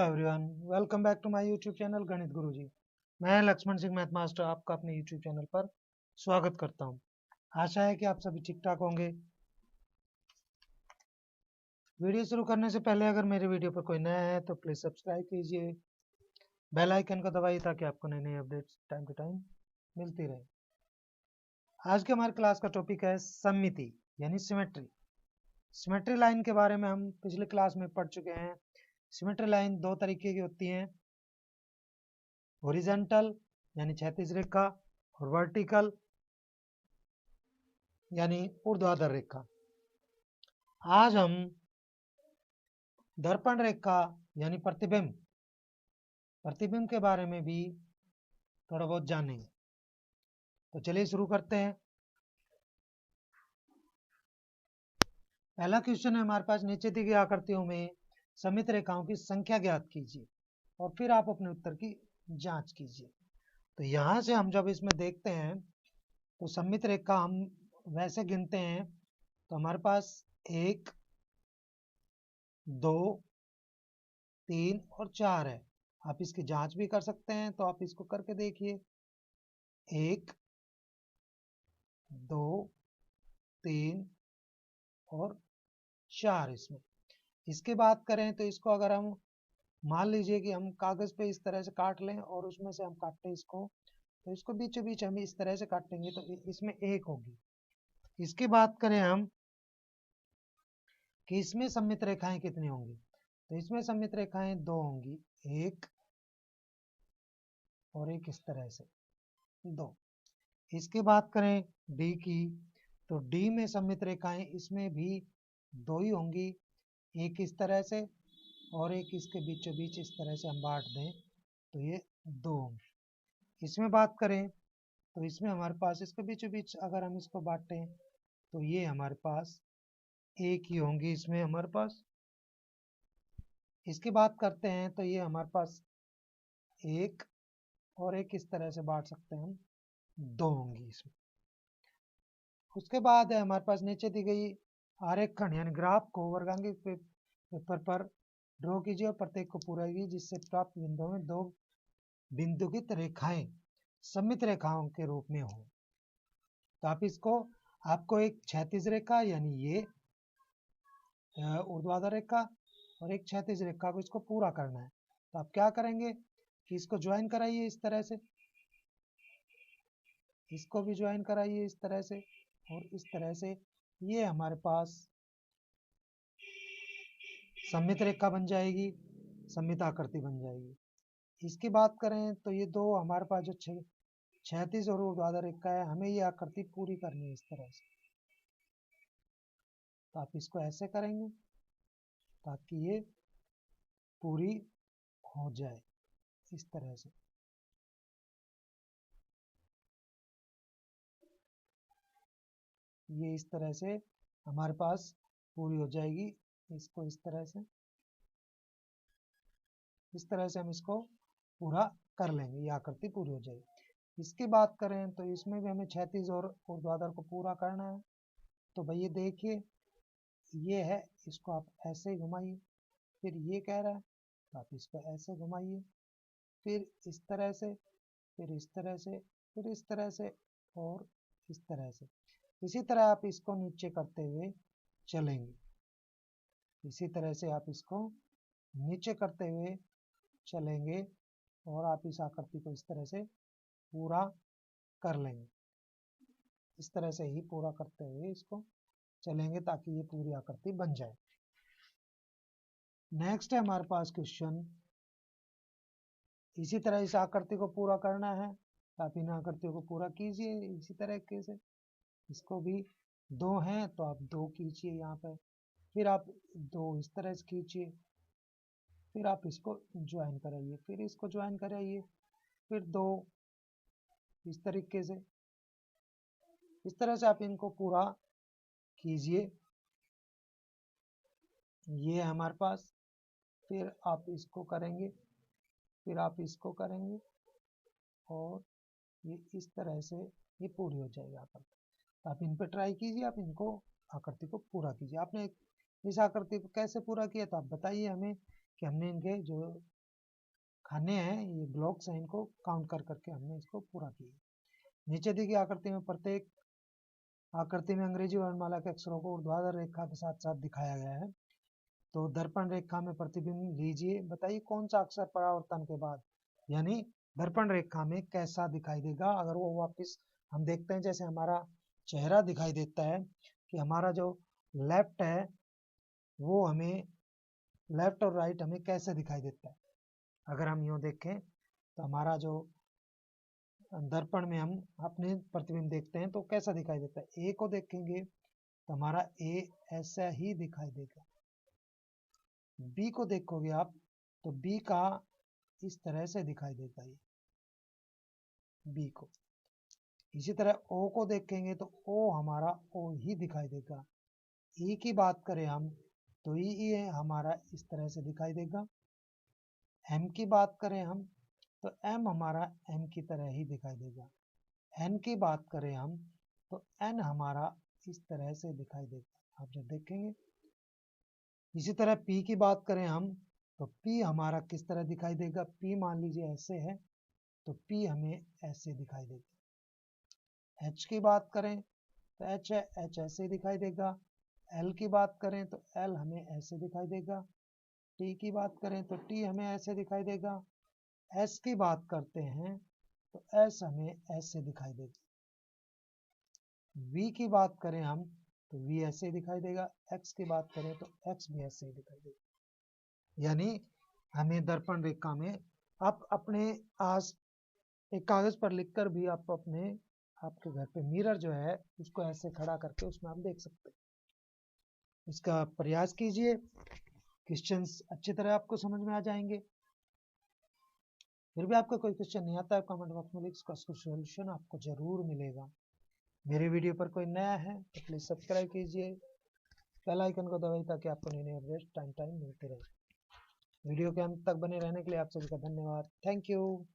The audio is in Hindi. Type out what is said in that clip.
Everyone, welcome back to my YouTube channel Ganit Guruji. मैं लक्ष्मण सिंह मैथ मास्टर आपका अपने यूट्यूब चैनल पर स्वागत करता हूं। आशा है कि आप सभी ठीक ठाक होंगे। वीडियो शुरू करने से पहले अगर मेरे वीडियो पर कोई नया है तो प्लीज सब्सक्राइब कीजिए, बेल आइकन को दबाइए ताकि आपको नई नई अपडेट्स टाइम टू टाइम मिलती रहे। आज के हमारे क्लास का टॉपिक है सममिति यानी सिमेट्री। सिमेट्री लाइन के बारे में हम पिछले क्लास में पढ़ चुके हैं। सिमेट्री लाइन दो तरीके की होती हैं, हॉरिजॉन्टल यानी क्षैतिज रेखा और वर्टिकल यानी ऊर्ध्वाधर रेखा। आज हम दर्पण रेखा यानी प्रतिबिंब के बारे में भी थोड़ा बहुत जानेंगे। तो चलिए शुरू करते हैं। पहला क्वेश्चन है हमारे पास, नीचे दी गई आकृतियों में सममित रेखाओं की संख्या ज्ञात कीजिए और फिर आप अपने उत्तर की जांच कीजिए। तो यहां से हम जब इसमें देखते हैं तो सममित रेखा हम वैसे गिनते हैं तो हमारे पास 1, 2, 3 और 4 है। आप इसकी जांच भी कर सकते हैं, तो आप इसको करके देखिए। 1, 2, 3 और 4 इसमें। इसके बात करें तो इसको अगर हम मान लीजिए कि हम कागज पे इस तरह से काट लें और उसमें से हम काटते इसको, तो इसको बीचों बीच हम इस तरह से काटेंगे तो इसमें 1 होगी। इसकी बात करें हम कि इसमें सममित रेखाएं कितनी होंगी, तो इसमें सममित रेखाएं 2 होंगी, 1 और एक इस तरह से 2। इसकी बात करें डी की, तो डी में सममित रेखाएं इसमें भी 2 ही होंगी, एक इस तरह से और एक इसके बीचों बीच इस तरह से हम बांट दें तो ये 2 होंगी। इसमें बात करें तो इसमें हमारे पास इसके बीचों बीच अगर हम इसको बांटें तो ये हमारे पास 1 ही होंगी इसमें हमारे पास। इसकी बात करते हैं तो ये हमारे पास 1 और एक इस तरह से बांट सकते हैं हम, 2 होंगी इसमें। उसके बाद है हमारे पास नीचे दी गई आरेखण यानी ग्राफ को वर्गांकित पेपर पर ड्रॉ कीजिए और प्रत्येक को पूरा कीजिए जिससे प्राप्त बिंदुओं में 2 बिंदुकित रेखाएं सममित रेखाओं के रूप में हो। तो आपको एक क्षैतिज रेखा यानी ये ऊर्ध्वाधर रेखा और एक क्षैतिज रेखा को इसको पूरा करना है। तो आप क्या करेंगे कि इसको ज्वाइन कराइए इस तरह से, इसको भी ज्वाइन कराइए इस तरह से और इस तरह से, ये हमारे पास सममित रेखा बन जाएगी, सममित आकृति बन जाएगी। इसकी बात करें तो ये दो हमारे पास जो क्षैतिज और ऊर्ध्वाधर रेखा है, हमें ये आकृति पूरी करनी है इस तरह से। तो आप इसको ऐसे करेंगे ताकि ये पूरी हो जाए इस तरह से। ये इस तरह से हमारे पास पूरी हो जाएगी। इसको इस तरह से हम इसको पूरा कर लेंगे, ये आकृति पूरी हो जाएगी। इसकी बात करें तो इसमें भी हमें क्षैतिज और ऊर्ध्वाधर को पूरा करना है। तो भैया देखिए ये है, इसको आप ऐसे ही घुमाइए, फिर ये कह रहा है तो आप इसको ऐसे घुमाइए, फिर इस तरह से, फिर इस तरह से, फिर इस तरह से और इस तरह से। इसी तरह आप इसको नीचे करते हुए चलेंगे, इसी तरह से आप इसको नीचे करते हुए चलेंगे और आप इस आकृति को इस तरह से पूरा कर लेंगे। इस तरह से ही पूरा करते हुए इसको चलेंगे ताकि ये पूरी आकृति बन जाए। नेक्स्ट है हमारे पास क्वेश्चन, इसी तरह इस आकृति को पूरा करना है। आप इन आकृतियों को पूरा कीजिए इसी तरीके से। इसको भी 2 हैं तो आप 2 कीजिए यहाँ पे, फिर आप 2 इस तरह से कीजिए, फिर आप इसको ज्वाइन कराइए, फिर इसको ज्वाइन कराइए, फिर 2 इस तरीके से। इस तरह से आप इनको पूरा कीजिए। ये है हमारे पास, फिर आप इसको करेंगे, फिर आप इसको करेंगे और ये इस तरह से ये पूरी हो जाएगी आकृति। आप इन पर ट्राई कीजिए, आप इनको आकृति को पूरा कीजिए। आपने इस आकृति को कैसे पूरा किया तो आप बताइए हमें कि हमने इनके जो खाने हैं, ये ब्लॉक्स हैं, इनको काउंट कर करके हमने इसको पूरा किया। नीचे दी गई आकृति में प्रत्येक आकृति में अंग्रेजी वर्णमाला के अक्षरों को ऊर्ध्वाधर रेखा के साथ साथ दिखाया गया है। तो दर्पण रेखा में प्रतिबिंब लीजिए, बताइए कौन सा अक्षर परावर्तन के बाद यानी दर्पण रेखा में कैसा दिखाई देगा। अगर वो वापस हम देखते हैं, जैसे हमारा चेहरा दिखाई देता है कि हमारा जो लेफ्ट है वो हमें लेफ्ट और राइट हमें कैसे दिखाई देता है। अगर हम यूँ देखें तो हमारा जो दर्पण में हम अपने प्रतिबिंब देखते हैं तो कैसा दिखाई देता है। ए को देखेंगे तो हमारा ए ऐसा ही दिखाई देगा। बी को देखोगे आप तो बी का इस तरह से दिखाई देगा ये बी को। इसी तरह ओ को देखेंगे तो ओ हमारा ओ ही दिखाई देगा। ई की बात करें हम तो ई हमारा इस तरह से दिखाई देगा। एम की बात करें हम तो एम हमारा एम की तरह ही दिखाई देगा। एन की बात करें हम तो एन हमारा इस तरह से दिखाई देगा, आप जब देखेंगे। इसी तरह पी की बात करें हम तो पी हमारा किस तरह दिखाई देगा। पी मान लीजिए ऐसे है तो पी हमें ऐसे दिखाई देगा। एच की बात करें तो एच है, एच ऐसे दिखाई देगा। एल की बात करें तो एल हमें ऐसे दिखाई देगा। टी की बात करें तो टी हमें ऐसे दिखाई देगा। एस की बात करते हैं तो एस हमें ऐसे दिखाई देगा। वी की बात करें हम तो वी ऐसे दिखाई देगा। एक्स की बात करें तो एक्स भी ऐसे ही दिखाई देगा। यानी हमें दर्पण रेखा में आप अपने आस एक कागज पर लिखकर भी आप अपने आपके घर पे मिरर जो है उसको ऐसे खड़ा करके उसमें आप देख सकते हैं। इसका प्रयास कीजिए, क्वेश्चंस अच्छी तरह आपको समझ में आ जाएंगे। फिर भी आपको कोई क्वेश्चन नहीं आता है कमेंट बॉक्स में लिख, उसका सोल्यूशन आपको जरूर मिलेगा। मेरे वीडियो पर कोई नया है तो प्लीज सब्सक्राइब कीजिए, बेल आइकन को दबाइए ताकि आपको नई नई अपडेट टाइम मिलते रहे। वीडियो के अंत तक बने रहने के लिए आप सभी का धन्यवाद। Thank you.